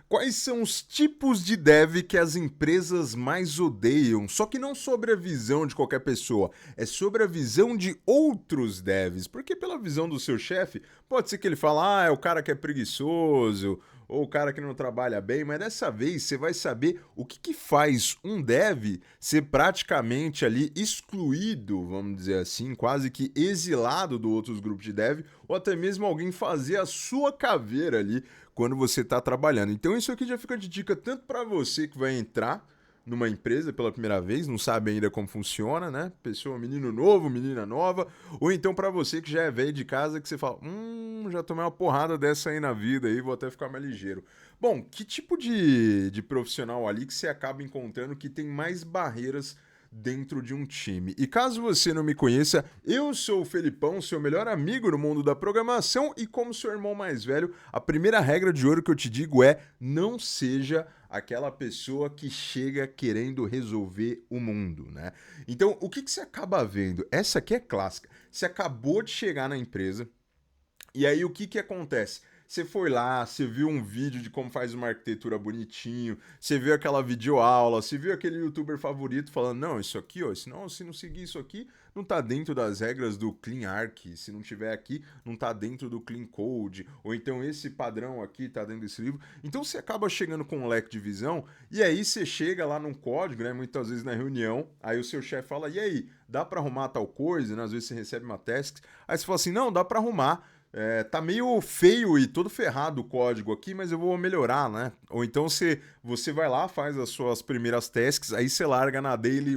Quais são os tipos de dev que as empresas mais odeiam? Só que não sobre a visão de qualquer pessoa, é sobre a visão de outros devs. Porque pela visão do seu chefe, pode ser que ele fale, é o cara que é preguiçoso, ou o cara que não trabalha bem, mas dessa vez você vai saber o que faz um dev ser praticamente ali excluído, vamos dizer assim, quase que exilado do outros grupos de dev, ou até mesmo alguém fazer a sua caveira ali quando você está trabalhando. Então isso aqui já fica de dica tanto para você que vai entrar numa empresa pela primeira vez, não sabe ainda como funciona, né? Pessoa, menino novo, menina nova, ou então para você que já é velho de casa que você fala, já tomei uma porrada dessa aí na vida aí, vou até ficar mais ligeiro. Bom, que tipo de profissional ali que você acaba encontrando que tem mais barreiras dentro de um time? E caso você não me conheça, eu sou o Felipão, seu melhor amigo no mundo da programação e como seu irmão mais velho, a primeira regra de ouro que eu te digo é não seja aquela pessoa que chega querendo resolver o mundo, né? Então, o que você acaba vendo? Essa aqui é clássica. Você acabou de chegar na empresa, e aí o que acontece? Você foi lá, você viu um vídeo de como faz uma arquitetura bonitinho, você viu aquela videoaula, você viu aquele youtuber favorito falando, não, isso aqui, ó, se não seguir isso aqui, não tá dentro das regras do Clean Arc, se não tiver aqui, não tá dentro do Clean Code, ou então esse padrão aqui tá dentro desse livro. Então você acaba chegando com um leque de visão, e aí você chega lá num código, né, muitas vezes na reunião, aí o seu chefe fala, e aí, dá pra arrumar tal coisa, né, às vezes você recebe uma task, aí você fala assim, não, dá pra arrumar, tá meio feio e todo ferrado o código aqui, mas eu vou melhorar, né? Ou então você vai lá, faz as suas primeiras tasks, aí você larga na daily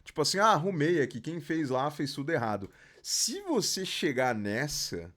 tipo assim, arrumei aqui, quem fez lá fez tudo errado. Se você chegar nessa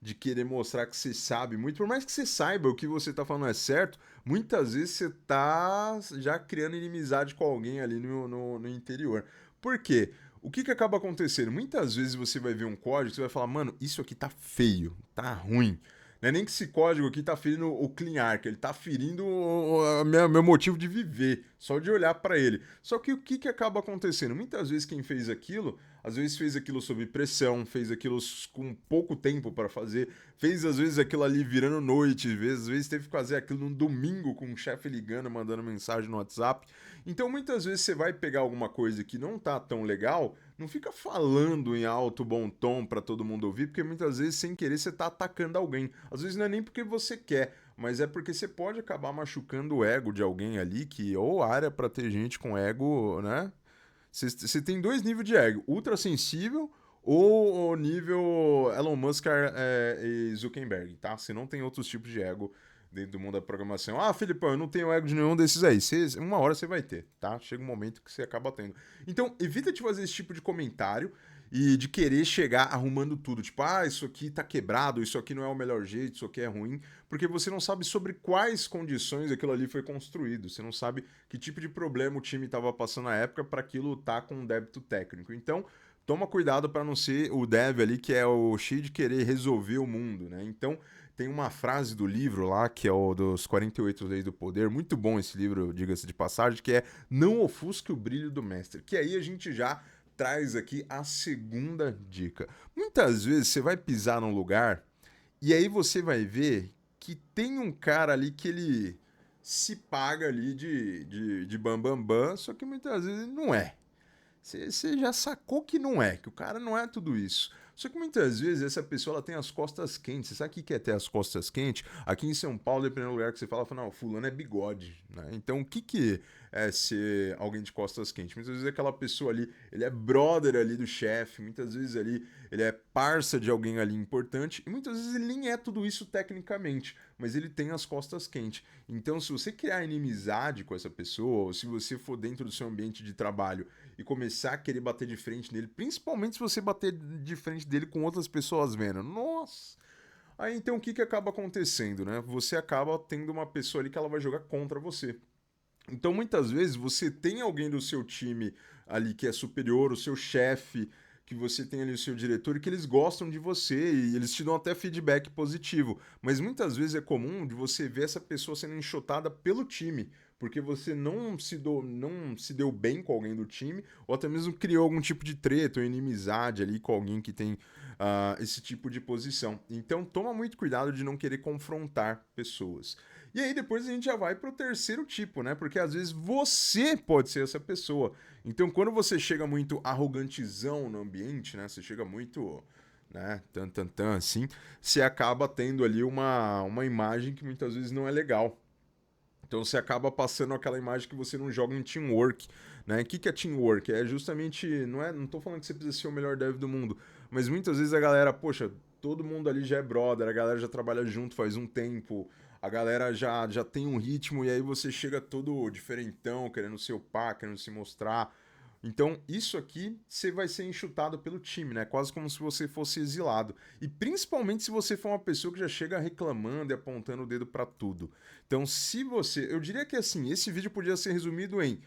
de querer mostrar que você sabe muito, por mais que você saiba o que você tá falando é certo, muitas vezes você tá já criando inimizade com alguém ali no interior. Por quê? O que acaba acontecendo? Muitas vezes você vai ver um código e você vai falar, mano, isso aqui tá feio, tá ruim. Não é nem que esse código aqui tá ferindo o Clean Arc, ele tá ferindo o meu motivo de viver, só de olhar para ele. Só que o que acaba acontecendo? Muitas vezes quem fez aquilo, às vezes fez aquilo sob pressão, fez aquilo com pouco tempo para fazer, fez às vezes aquilo ali virando noite, às vezes teve que fazer aquilo num domingo com o chefe ligando, mandando mensagem no WhatsApp. Então muitas vezes você vai pegar alguma coisa que não tá tão legal, não fica falando em alto bom tom para todo mundo ouvir, porque muitas vezes sem querer você tá atacando alguém. Às vezes não é nem porque você quer, mas é porque você pode acabar machucando o ego de alguém ali que ou área para ter gente com ego, né? Você tem dois níveis de ego, ultra sensível ou o nível Elon Musk e Zuckerberg, tá? Você não tem outros tipos de ego dentro do mundo da programação. Filipão, eu não tenho ego de nenhum desses aí. Uma hora você vai ter, tá? Chega um momento que você acaba tendo. Então, evita de fazer esse tipo de comentário e de querer chegar arrumando tudo. Tipo, isso aqui tá quebrado, isso aqui não é o melhor jeito, isso aqui é ruim. Porque você não sabe sobre quais condições aquilo ali foi construído. Você não sabe que tipo de problema o time estava passando na época para aquilo estar com um débito técnico. Então, toma cuidado para não ser o dev ali que é o cheio de querer resolver o mundo, né? Então, tem uma frase do livro lá, que é o dos 48 Leis do Poder, muito bom esse livro, diga-se de passagem, que é Não ofusque o brilho do mestre. Que aí a gente já traz aqui a segunda dica. Muitas vezes você vai pisar num lugar e aí você vai ver que tem um cara ali que ele se paga ali de bam, bam, só que muitas vezes não é. Você já sacou que não é, que o cara não é tudo isso. Só que muitas vezes essa pessoa ela tem as costas quentes. Você sabe o que é ter as costas quentes? Aqui em São Paulo, dependendo do lugar que você fala, não, fulano é bigode. Né? Então o que é ser alguém de costas quentes? Muitas vezes aquela pessoa ali, ele é brother ali do chefe, muitas vezes ali ele é parça de alguém ali importante, e muitas vezes ele nem é tudo isso tecnicamente, mas ele tem as costas quentes. Então se você criar inimizade com essa pessoa, ou se você for dentro do seu ambiente de trabalho e começar a querer bater de frente nele, principalmente se você bater de frente dele com outras pessoas vendo. Nossa! Aí então o que acaba acontecendo, né? Você acaba tendo uma pessoa ali que ela vai jogar contra você. Então muitas vezes você tem alguém do seu time ali que é superior, o seu chefe, que você tem ali o seu diretor e que eles gostam de você e eles te dão até feedback positivo. Mas muitas vezes é comum de você ver essa pessoa sendo enxotada pelo time, porque você não se deu bem com alguém do time, ou até mesmo criou algum tipo de treta ou inimizade ali com alguém que tem esse tipo de posição. Então toma muito cuidado de não querer confrontar pessoas. E aí depois a gente já vai pro terceiro tipo, né? Porque às vezes você pode ser essa pessoa. Então quando você chega muito arrogantizão no ambiente, né? Você chega muito, né? Assim, você acaba tendo ali uma imagem que muitas vezes não é legal. Então você acaba passando aquela imagem que você não joga em teamwork, né? O que é teamwork? É justamente, não tô falando que você precisa ser o melhor dev do mundo, mas muitas vezes a galera, poxa, todo mundo ali já é brother, a galera já trabalha junto faz um tempo, a galera já tem um ritmo e aí você chega todo diferentão, querendo ser o pá, querendo se mostrar. Então, isso aqui você vai ser enxutado pelo time, né? Quase como se você fosse exilado. E principalmente se você for uma pessoa que já chega reclamando e apontando o dedo pra tudo. Então, se você. Eu diria que assim, esse vídeo podia ser resumido em: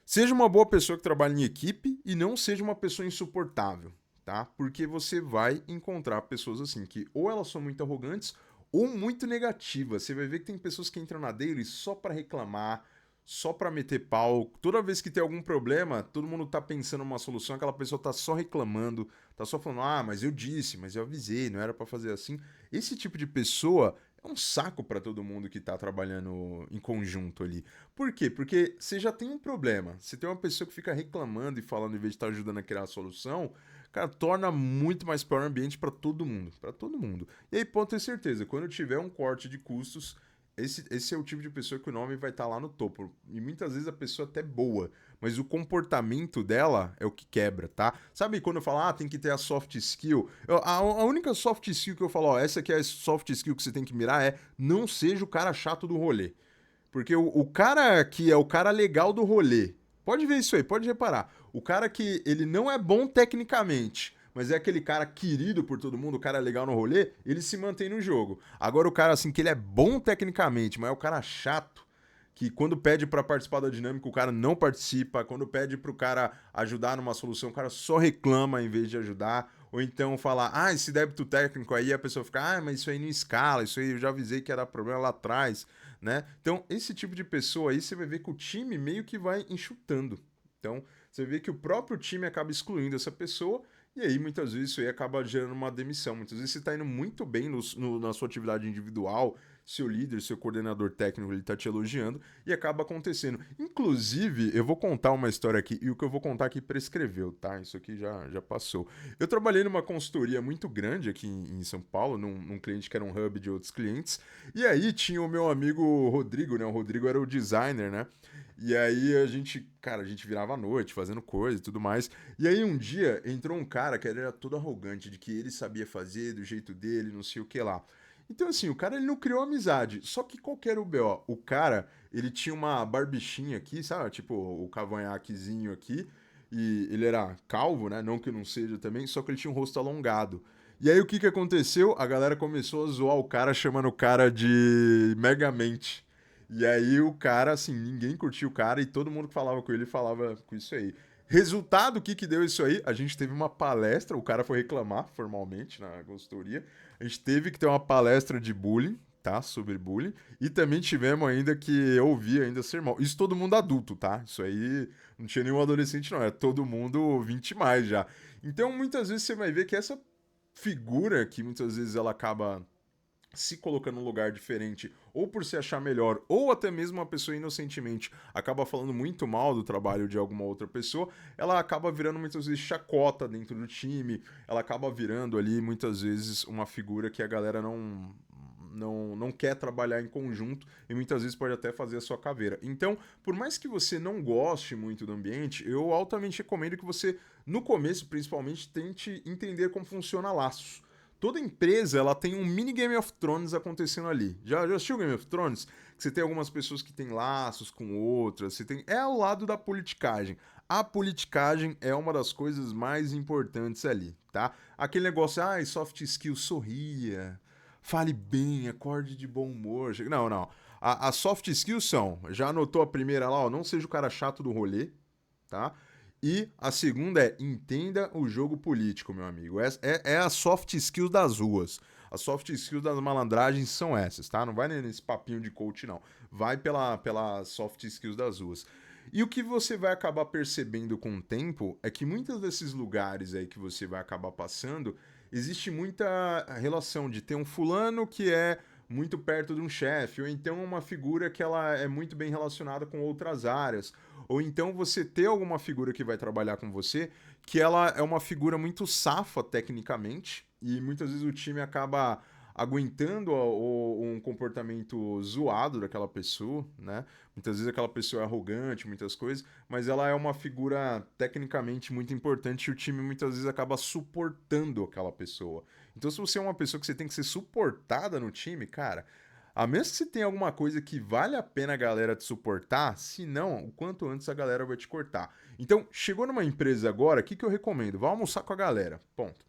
seja uma boa pessoa que trabalha em equipe e não seja uma pessoa insuportável, tá? Porque você vai encontrar pessoas assim que ou elas são muito arrogantes ou muito negativas. Você vai ver que tem pessoas que entram na daily só pra reclamar, só pra meter pau. Toda vez que tem algum problema, todo mundo tá pensando numa solução, aquela pessoa tá só reclamando, tá só falando: "Ah, mas eu disse, mas eu avisei, não era pra fazer assim". Esse tipo de pessoa é um saco pra todo mundo que tá trabalhando em conjunto ali. Por quê? Porque você já tem um problema. Você tem uma pessoa que fica reclamando e falando em vez de estar ajudando a criar a solução, cara, torna muito mais pior o ambiente para todo mundo, para todo mundo. E aí pode ter certeza, quando tiver um corte de custos, esse é o tipo de pessoa que o nome vai estar lá no topo. E muitas vezes a pessoa até é boa, mas o comportamento dela é o que quebra, tá? Sabe quando eu falo, tem que ter a soft skill? A única soft skill que eu falo, ó, essa aqui é a soft skill que você tem que mirar é não seja o cara chato do rolê. Porque o cara que é o cara legal do rolê, pode ver isso aí, pode reparar. O cara que ele não é bom tecnicamente, mas é aquele cara querido por todo mundo, o cara legal no rolê, ele se mantém no jogo. Agora o cara assim que ele é bom tecnicamente, mas é o cara chato, que quando pede para participar da dinâmica, o cara não participa, quando pede pro cara ajudar numa solução, o cara só reclama em vez de ajudar, ou então falar, esse débito técnico aí, a pessoa fica, mas isso aí não escala, isso aí eu já avisei que era problema lá atrás, né? Então, esse tipo de pessoa aí, você vai ver que o time meio que vai enxutando. Então, você vê que o próprio time acaba excluindo essa pessoa e aí, muitas vezes, isso aí acaba gerando uma demissão. Muitas vezes você está indo muito bem na sua atividade individual, seu líder, seu coordenador técnico, ele está te elogiando e acaba acontecendo. Inclusive, eu vou contar uma história aqui e o que eu vou contar aqui prescreveu, tá? Isso aqui já passou. Eu trabalhei numa consultoria muito grande aqui em São Paulo, num cliente que era um hub de outros clientes, e aí tinha o meu amigo Rodrigo, né? O Rodrigo era o designer, né? E aí cara, a gente virava à noite fazendo coisa e tudo mais. E aí um dia entrou um cara que era todo arrogante, de que ele sabia fazer do jeito dele, não sei o que lá. Então, assim, o cara ele não criou amizade. Só que qual que era o BO? O cara, ele tinha uma barbichinha aqui, sabe? Tipo, o cavanhaquezinho aqui. E ele era calvo, né? Não que não seja também, só que ele tinha um rosto alongado. E aí o que que aconteceu? A galera começou a zoar o cara, chamando o cara de Megamente. E aí o cara, assim, ninguém curtiu o cara e todo mundo que falava com ele falava com isso aí. Resultado, o que que deu isso aí? A gente teve uma palestra, o cara foi reclamar formalmente na consultoria. A gente teve que ter uma palestra de bullying, tá? Sobre bullying. E também tivemos ainda que ouvir ainda sermão. Isso todo mundo adulto, tá? Isso aí não tinha nenhum adolescente, não. É todo mundo 20 mais já. Então, muitas vezes você vai ver que essa figura que muitas vezes ela acaba se colocando num lugar diferente, ou por se achar melhor, ou até mesmo uma pessoa inocentemente acaba falando muito mal do trabalho de alguma outra pessoa, ela acaba virando muitas vezes chacota dentro do time, ela acaba virando ali muitas vezes uma figura que a galera não quer trabalhar em conjunto e muitas vezes pode até fazer a sua caveira. Então, por mais que você não goste muito do ambiente, eu altamente recomendo que você, no começo principalmente, tente entender como funciona laços. Toda empresa ela tem um mini Game of Thrones acontecendo ali. Já assistiu Game of Thrones? Que você tem algumas pessoas que têm laços com outras. Você tem. É ao lado da politicagem. A politicagem é uma das coisas mais importantes ali, tá? Aquele negócio, soft skill, sorria, fale bem, acorde de bom humor. Não, não. As soft skills são, já anotou a primeira lá, ó, não seja o cara chato do rolê, tá? E a segunda é entenda o jogo político, meu amigo. É a soft skills das ruas. As soft skills das malandragens são essas, tá? Não vai nesse papinho de coach, não. Vai pela soft skills das ruas. E o que você vai acabar percebendo com o tempo é que muitos desses lugares aí que você vai acabar passando, existe muita relação de ter um fulano que é muito perto de um chefe, ou então uma figura que ela é muito bem relacionada com outras áreas, ou então você ter alguma figura que vai trabalhar com você, que ela é uma figura muito safa tecnicamente, e muitas vezes o time acaba aguentando um comportamento zoado daquela pessoa, né? Muitas vezes aquela pessoa é arrogante, muitas coisas, mas ela é uma figura tecnicamente muito importante e o time muitas vezes acaba suportando aquela pessoa. Então, se você é uma pessoa que você tem que ser suportada no time, cara, a menos que você tenha alguma coisa que vale a pena a galera te suportar, se não, o quanto antes a galera vai te cortar. Então, chegou numa empresa agora, o que, que eu recomendo? Vá almoçar com a galera. Ponto.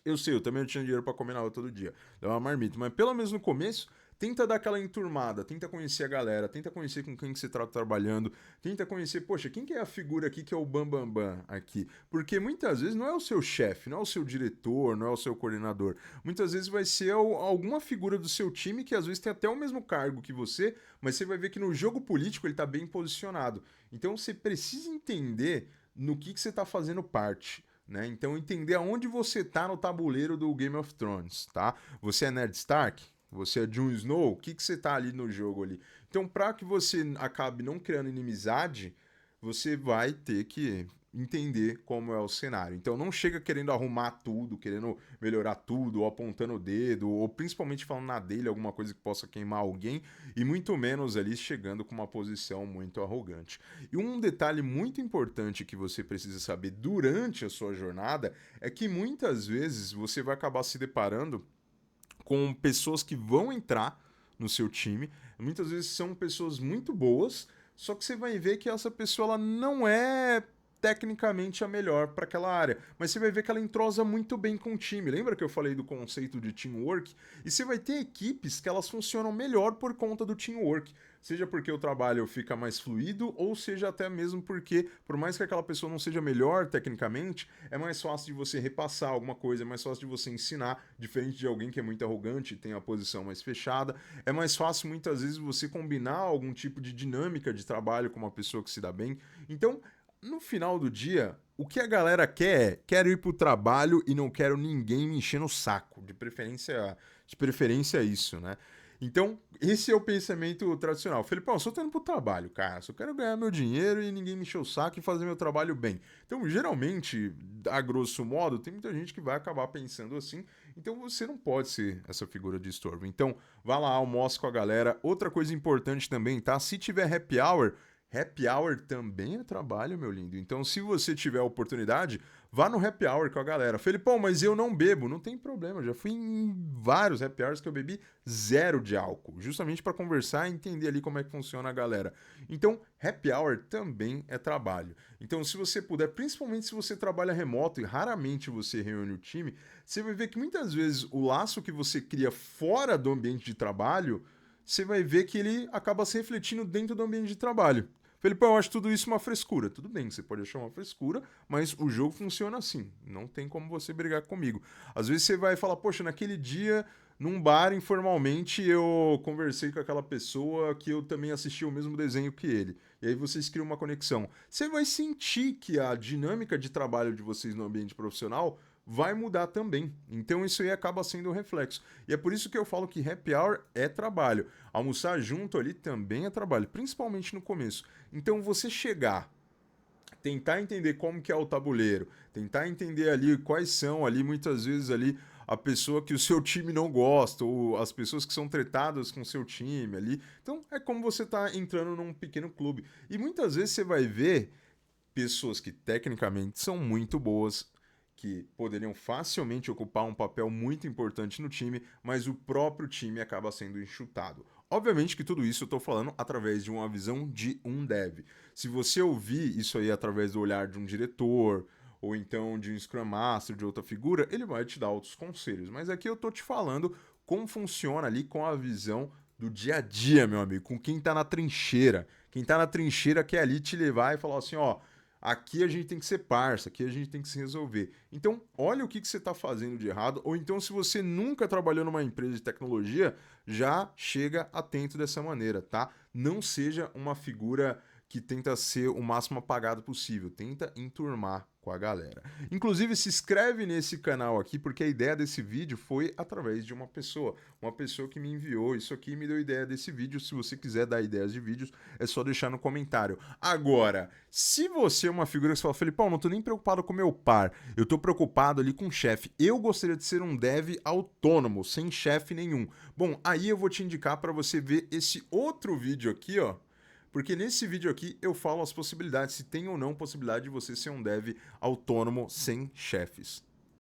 Eu sei, eu também não tinha dinheiro pra comer na rua todo dia. Dá uma marmita. Mas pelo menos no começo, tenta dar aquela enturmada, tenta conhecer a galera, tenta conhecer com quem que você tá trabalhando, tenta conhecer, poxa, quem que é a figura aqui que é o Bambambam Bam, Bam aqui? Porque muitas vezes não é o seu chefe, não é o seu diretor, não é o seu coordenador. Muitas vezes vai ser alguma figura do seu time que às vezes tem até o mesmo cargo que você, mas você vai ver que no jogo político ele tá bem posicionado. Então você precisa entender no que você tá fazendo parte. Né? Então entender aonde você tá no tabuleiro do Game of Thrones, tá? Você é Ned Stark? Você é Jon Snow? O que, que você tá ali no jogo ali? Então, para que você acabe não criando inimizade, você vai ter que entender como é o cenário. Então, não chega querendo arrumar tudo, querendo melhorar tudo, ou apontando o dedo, ou principalmente falando na dele alguma coisa que possa queimar alguém, e muito menos ali chegando com uma posição muito arrogante. E um detalhe muito importante que você precisa saber durante a sua jornada é que muitas vezes você vai acabar se deparando com pessoas que vão entrar no seu time. Muitas vezes são pessoas muito boas, só que você vai ver que essa pessoa ela não é tecnicamente a melhor para aquela área, mas você vai ver que ela entrosa muito bem com o time. Lembra que eu falei do conceito de teamwork? E você vai ter equipes que elas funcionam melhor por conta do teamwork, seja porque o trabalho fica mais fluido ou seja até mesmo porque, por mais que aquela pessoa não seja melhor tecnicamente, é mais fácil de você repassar alguma coisa, é mais fácil de você ensinar, diferente de alguém que é muito arrogante e tem a posição mais fechada. É mais fácil muitas vezes você combinar algum tipo de dinâmica de trabalho com uma pessoa que se dá bem. Então, no final do dia, o que a galera quer é, quero ir pro trabalho e não quero ninguém me enchendo o saco. De preferência isso, né? Então, esse é o pensamento tradicional. Felipão, eu só tô indo pro trabalho, cara. Só quero ganhar meu dinheiro e ninguém me encher o saco e fazer meu trabalho bem. Então, geralmente, a grosso modo, tem muita gente que vai acabar pensando assim. Então, você não pode ser essa figura de estorvo. Então, vá lá, almoce com a galera. Outra coisa importante também, tá? Se tiver happy hour também é trabalho, meu lindo. Então, se você tiver a oportunidade, vá no happy hour com a galera. Felipão, mas eu não bebo. Não tem problema. Eu já fui em vários happy hours que eu bebi zero de álcool. Justamente para conversar e entender ali como é que funciona a galera. Então, happy hour também é trabalho. Então, se você puder, principalmente se você trabalha remoto e raramente você reúne o time, você vai ver que muitas vezes o laço que você cria fora do ambiente de trabalho, você vai ver que ele acaba se refletindo dentro do ambiente de trabalho. Felipão, eu acho tudo isso uma frescura. Tudo bem, você pode achar uma frescura, mas o jogo funciona assim. Não tem como você brigar comigo. Às vezes você vai falar, poxa, naquele dia, num bar, informalmente, eu conversei com aquela pessoa que eu também assisti o mesmo desenho que ele. E aí vocês criam uma conexão. Você vai sentir que a dinâmica de trabalho de vocês no ambiente profissional vai mudar também. Então isso aí acaba sendo um reflexo. E é por isso que eu falo que happy hour é trabalho. Almoçar junto ali também é trabalho, principalmente no começo. Então você chegar, tentar entender como que é o tabuleiro, tentar entender ali quais são ali muitas vezes ali a pessoa que o seu time não gosta ou as pessoas que são tretadas com o seu time ali. Então é como você tá entrando num pequeno clube. E muitas vezes você vai ver pessoas que tecnicamente são muito boas, que poderiam facilmente ocupar um papel muito importante no time, mas o próprio time acaba sendo enxutado. Obviamente que tudo isso eu estou falando através de uma visão de um dev. Se você ouvir isso aí através do olhar de um diretor, ou então de um Scrum Master, de outra figura, ele vai te dar outros conselhos. Mas aqui eu estou te falando como funciona ali com a visão do dia a dia, meu amigo, com quem está na trincheira. Quem está na trincheira quer ali te levar e falar assim, ó, aqui a gente tem que ser parça, aqui a gente tem que se resolver. Então, olha o que você está fazendo de errado, ou então se você nunca trabalhou numa empresa de tecnologia, já chega atento dessa maneira, tá? Não seja uma figura que tenta ser o máximo apagado possível, tenta enturmar com a galera. Inclusive, se inscreve nesse canal aqui, porque a ideia desse vídeo foi através de uma pessoa que me enviou isso aqui e me deu ideia desse vídeo. Se você quiser dar ideias de vídeos, é só deixar no comentário. Agora, se você é uma figura que você fala, Felipão, não tô nem preocupado com meu par, eu tô preocupado ali com o chefe. Eu gostaria de ser um dev autônomo, sem chefe nenhum. Bom, aí eu vou te indicar para você ver esse outro vídeo aqui, ó. Porque nesse vídeo aqui eu falo as possibilidades, se tem ou não possibilidade de você ser um dev autônomo sem chefes.